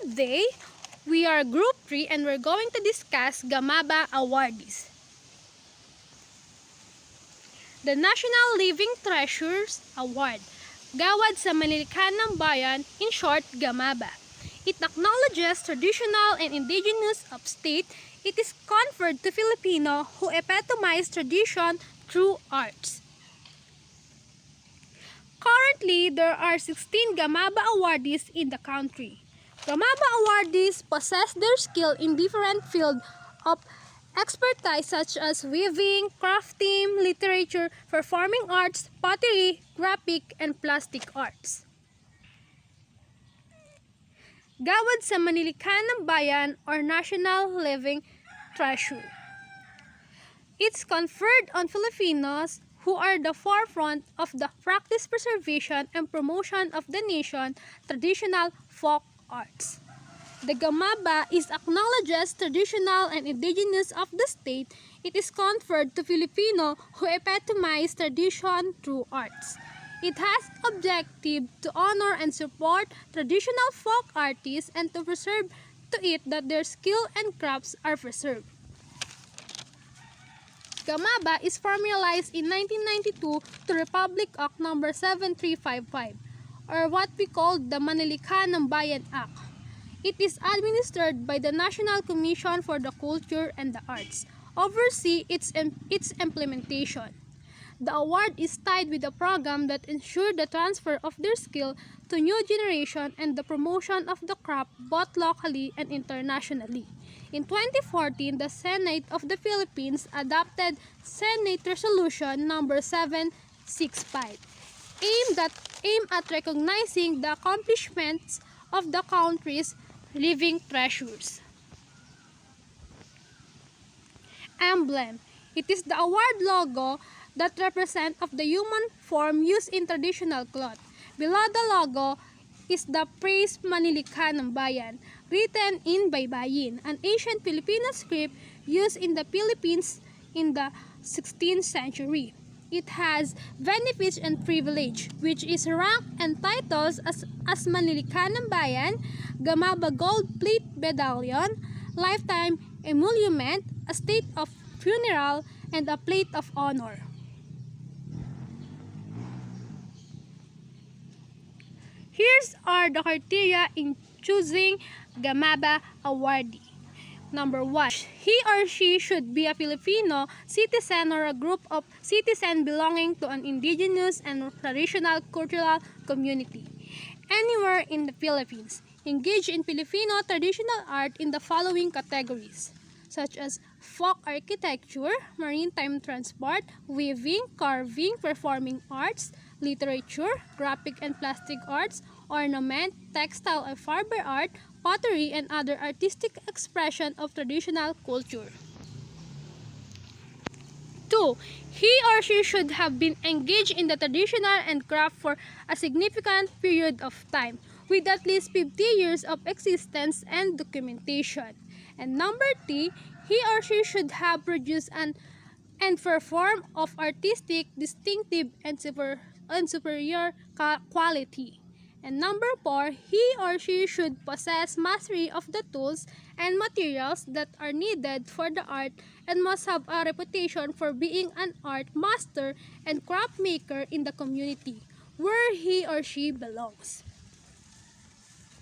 Today, we are Group 3 and we're going to discuss Gamaba Awardees. The National Living Treasures Award, Gawad sa Manilikanang Bayan, in short, Gamaba. It acknowledges traditional and indigenous of state. It is conferred to Filipino who epitomize tradition through arts. Currently, there are 16 Gamaba awardees in the country. Gamaba awardees possess their skill in different fields of expertise such as weaving, crafting, literature, performing arts, pottery, graphic, and plastic arts. Gawad sa Manilikanang Bayan or National Living Treasure. It's conferred on Filipinos who are the forefront of the practice, preservation, and promotion of the nation's traditional folk arts. The Gamaba is acknowledges traditional and indigenous of the state. It is conferred to Filipino who epitomize tradition through arts. It has objective to honor and support traditional folk artists and to preserve to it that their skill and crafts are preserved. Gamaba is formalized in 1992 to Republic Act No. 7355, or what we call the Manilikanang Bayan Act. It is administered by the National Commission for the Culture and the Arts, oversee its implementation. The award is tied with a program that ensures the transfer of their skill to new generation and the promotion of the craft both locally and internationally. In 2014, the Senate of the Philippines adopted Senate Resolution No. 765, aimed at recognizing the accomplishments of the country's living treasures. Emblem. It is the award logo that represents of the human form used in traditional cloth. Below the logo is the phrase Manilikanang Bayan, written in Baybayin, an ancient Filipino script used in the Philippines in the 16th century. It has benefits and privilege, which is ranked and titles as Manilikanang Bayan, Gamaba Gold Plate Medallion, Lifetime Emolument, a State of Funeral, and a Plate of Honor. Here's are the criteria in choosing Gamaba awardee. Number 1. He or she should be a Filipino citizen or a group of citizens belonging to an indigenous and traditional cultural community anywhere in the Philippines. Engage in Filipino traditional art in the following categories, such as folk architecture, maritime transport, weaving, carving, performing arts, literature, graphic and plastic arts, ornament, textile and fiber art, pottery, and other artistic expression of traditional culture. 2. He or she should have been engaged in the traditional and craft for a significant period of time, with at least 50 years of existence and documentation. And number 3, he or she should have produced and performed of artistic, distinctive, and superior quality. And number 4, he or she should possess mastery of the tools and materials that are needed for the art and must have a reputation for being an art master and craft maker in the community where he or she belongs.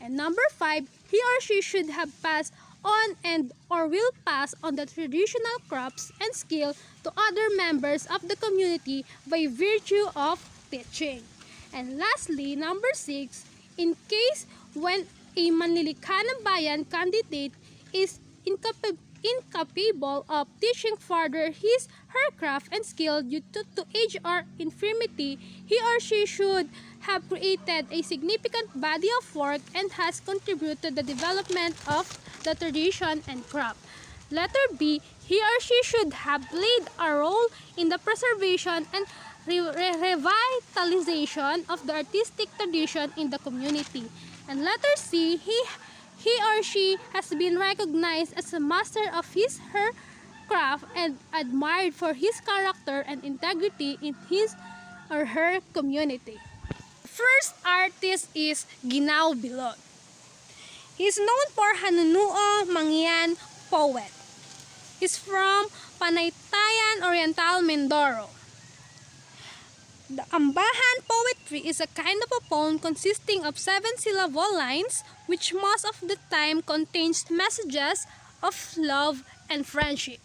And number 5, he or she should have passed on and or will pass on the traditional crafts and skill to other members of the community by virtue of teaching. And lastly, number 6, in case when a Manilikanang Bayan candidate is incapable of teaching further her craft and skill due to age or infirmity, he or she should have created a significant body of work and has contributed to the development of the tradition and craft. Letter B, he or she should have played a role in the preservation and revitalization of the artistic tradition in the community. And letter C, he or she has been recognized as a master of her craft and admired for his character and integrity in his or her community. First artist is Ginao Bilog. He is known for Hanunuo Mangyan poet. He's from Panaytayan, Oriental, Mindoro. The Ambahan poetry is a kind of a poem consisting of 7-syllable lines, which most of the time contains messages of love and friendship.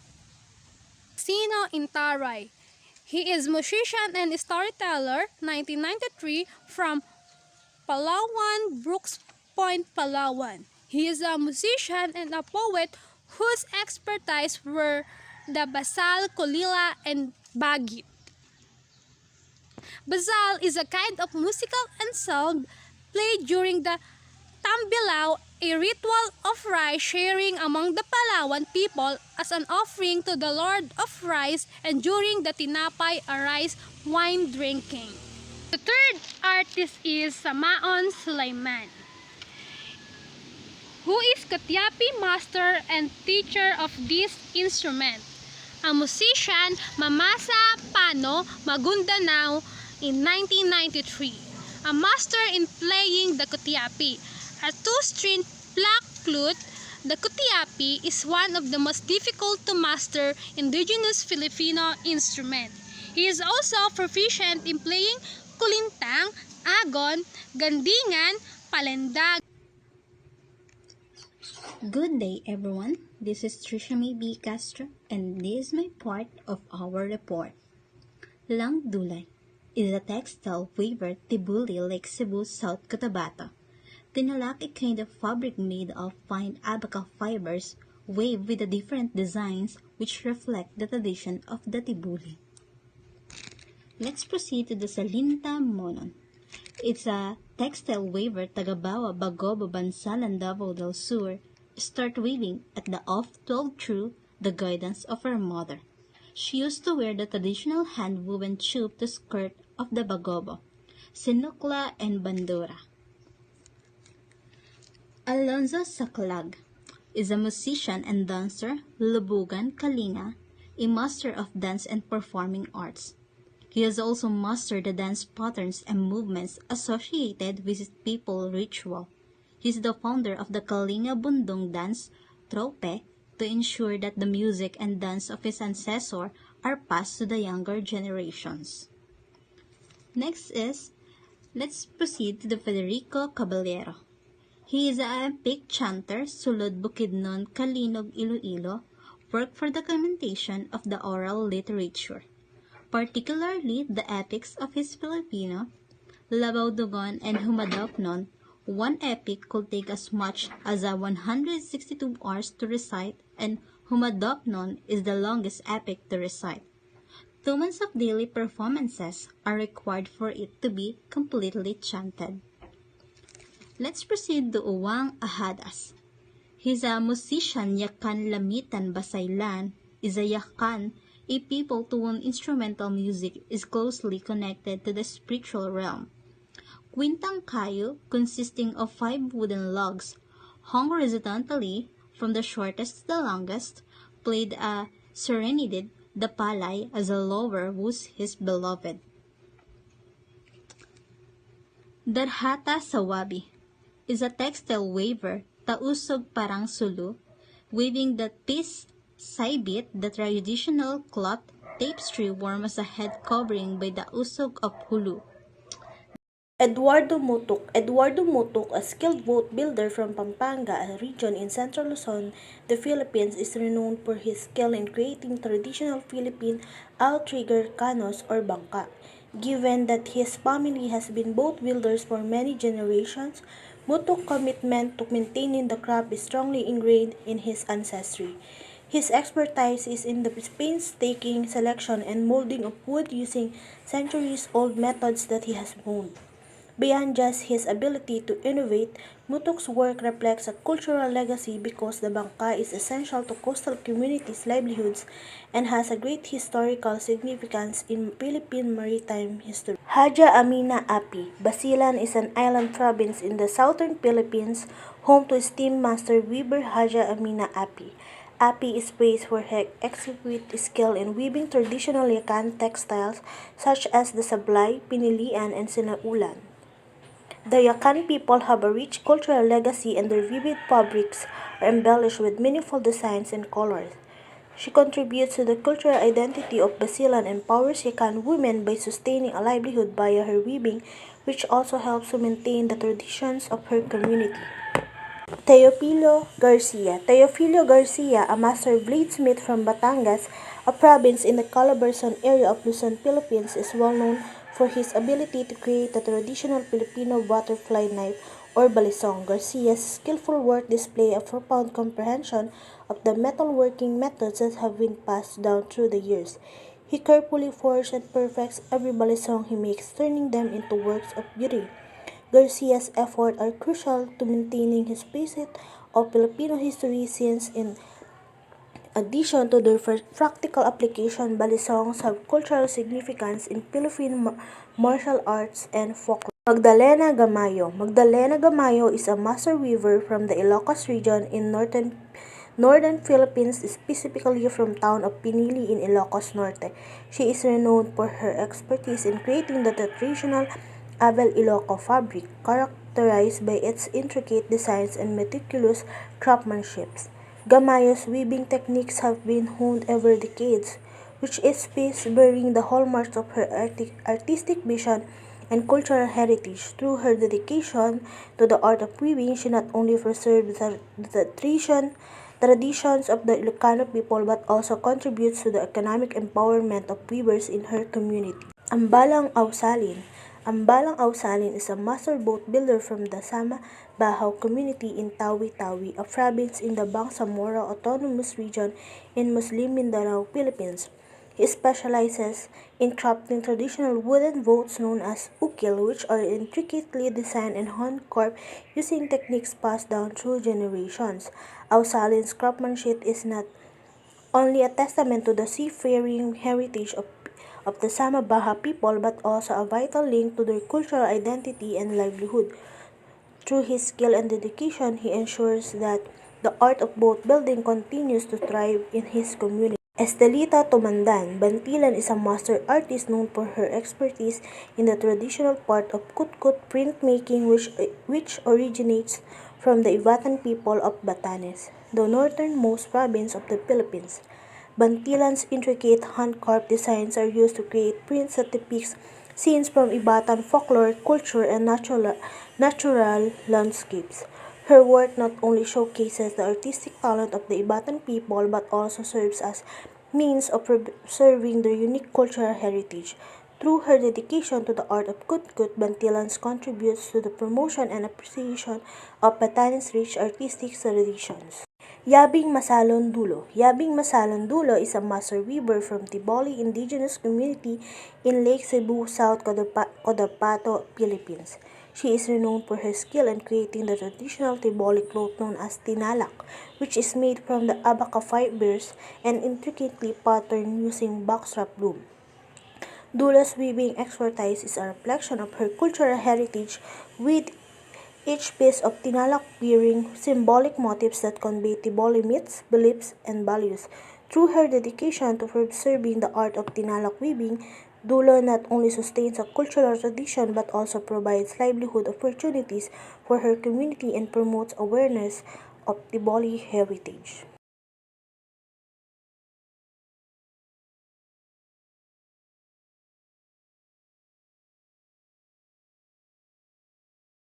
Sino Intaray. He is musician and storyteller, 1993, from Palawan, Brooks Point, Palawan. He is a musician and a poet whose expertise were the basal, kulila, and bagit. Basal is a kind of musical ensemble played during the Tambilao, a ritual of rice sharing among the Palawan people as an offering to the Lord of Rice, and during the Tinapay, a rice wine drinking. The third artist is Samaon Sulaiman, who is Katyapi master and teacher of this instrument. A musician, mamasa pano Magundanao in 1993. A master in playing the kutiapi. A two-string black flute, the kutiapi is one of the most difficult to master indigenous Filipino instrument. He is also proficient in playing kulintang, agon, gandingan, palendag. Good day, everyone. This is Trisha May B. Castro, and this is my part of our report. Lang Dulay is a textile weaver Tibuli, Lake Cebu, South Cotabato. Tinalak, a kind of fabric made of fine abaca fibers, waved with the different designs which reflect the tradition of the Tibuli. Let's proceed to the Salinta Monon. It's a textile weaver Tagabawa, Bagobo, Bansalan, Davao del Sur. Start weaving at the off-12 through the guidance of her mother. She used to wear the traditional hand-woven tube to skirt of the bagobo, sinukla, and bandura. Alonzo Saclag is a musician and dancer, Lubugan, Kalinga, a master of dance and performing arts. He has also mastered the dance patterns and movements associated with his people ritual. He is the founder of the Kalinga Bundong dance, Trope, to ensure that the music and dance of his ancestor are passed to the younger generations. Next is, let's proceed to the Federico Caballero. He is an epic chanter, Sulod Bukidnon, Kalinog, Iloilo, worked for the documentation of the oral literature, particularly the epics of his Filipino, Labaw Dugon, and Humadopnon. One epic could take as much as 162 hours to recite, and Humadopnon is the longest epic to recite. 2 months of daily performances are required for it to be completely chanted. Let's proceed to Uwang Ahadas. He's a musician Yakan Lamitan Basaylan, is a Yakan, a people to whom instrumental music is closely connected to the spiritual realm. Quintang kayo, consisting of 5 wooden logs, hung horizontally from the shortest to the longest, played a serenaded the palay as a lover woos his beloved. Darhata Sawabi is a textile weaver, tausog parang sulu, weaving the piece saibit, the traditional cloth tapestry worn as a head covering by the usog of hulu. Eduardo Mutuk, a skilled boat builder from Pampanga, a region in central Luzon, the Philippines, is renowned for his skill in creating traditional Philippine outrigger canoes or bangka. Given that his family has been boat builders for many generations, Mutuk's commitment to maintaining the craft is strongly ingrained in his ancestry. His expertise is in the painstaking selection and molding of wood using centuries-old methods that he has honed. Beyond just his ability to innovate, Mutuk's work reflects a cultural legacy because the bangka is essential to coastal communities' livelihoods and has a great historical significance in Philippine maritime history. Haja Amina Api, Basilan is an island province in the southern Philippines, home to steam master weaver Haja Amina Api. Api is praised for her exquisite skill in weaving traditional Yakan textiles such as the sablay, pinilian, and sinaulan. The Yakan people have a rich cultural legacy and their vivid fabrics are embellished with meaningful designs and colors. She contributes to the cultural identity of Basilan and empowers Yakan women by sustaining a livelihood via her weaving, which also helps to maintain the traditions of her community. Teofilo Garcia, a master bladesmith from Batangas, a province in the Calabarzon area of Luzon, Philippines, is well known for his ability to create the traditional Filipino butterfly knife or balisong. Garcia's skillful work display a profound comprehension of the metalworking methods that have been passed down through the years. He carefully forges and perfects every balisong he makes, turning them into works of beauty. Garcia's efforts are crucial to maintaining his facet of Filipino history since, in addition to their practical application, balisongs have cultural significance in Philippine martial arts and folklore. Magdalena Gamayo is a master weaver from the Ilocos region in northern Philippines, specifically from town of Pinili in Ilocos Norte. She is renowned for her expertise in creating the traditional Abel Iloco fabric, characterized by its intricate designs and meticulous craftsmanship. Gamayo's weaving techniques have been honed over decades, which is piece bearing the hallmarks of her artistic vision and cultural heritage. Through her dedication to the art of weaving, she not only preserves the traditions of the Ilocano people but also contributes to the economic empowerment of weavers in her community. Ambalang Ausalin is a master boat builder from the Sama Bahaw community in Tawi-Tawi, a province in the Bangsamoro Autonomous Region in Muslim Mindanao, Philippines. He specializes in crafting traditional wooden boats known as ukil, which are intricately designed and hand-carved using techniques passed down through generations. Ausalin's craftsmanship is not only a testament to the seafaring heritage of the Sama-Baha people but also a vital link to their cultural identity and livelihood. Through his skill and dedication, he ensures that the art of boat building continues to thrive in his community. Estelita Tumandan Bantilan is a master artist known for her expertise in the traditional part of kutkut printmaking, which originates from the Ivatan people of Batanes, the northernmost province of the Philippines. Bantilan's intricate hand-carved designs are used to create prints that depict scenes from Ivatan folklore, culture, and natural landscapes. Her work not only showcases the artistic talent of the Ivatan people but also serves as means of preserving their unique cultural heritage. Through her dedication to the art of kutkut, Bantilans contributes to the promotion and appreciation of Batanes' rich artistic traditions. Yabing Masalon Dulo is a master weaver from Tiboli indigenous community in Lake Cebu, South Cotabato, Philippines. She is renowned for her skill in creating the traditional Tiboli cloth known as tinalak, which is made from the abaca fibers and intricately patterned using backstrap loom. Dula's weaving expertise is a reflection of her cultural heritage, with each piece of tinalak bearing symbolic motifs that convey Tiboli myths, beliefs, and values. Through her dedication to preserving the art of tinalak weaving, Dulo not only sustains a cultural tradition but also provides livelihood opportunities for her community and promotes awareness of Tiboli heritage.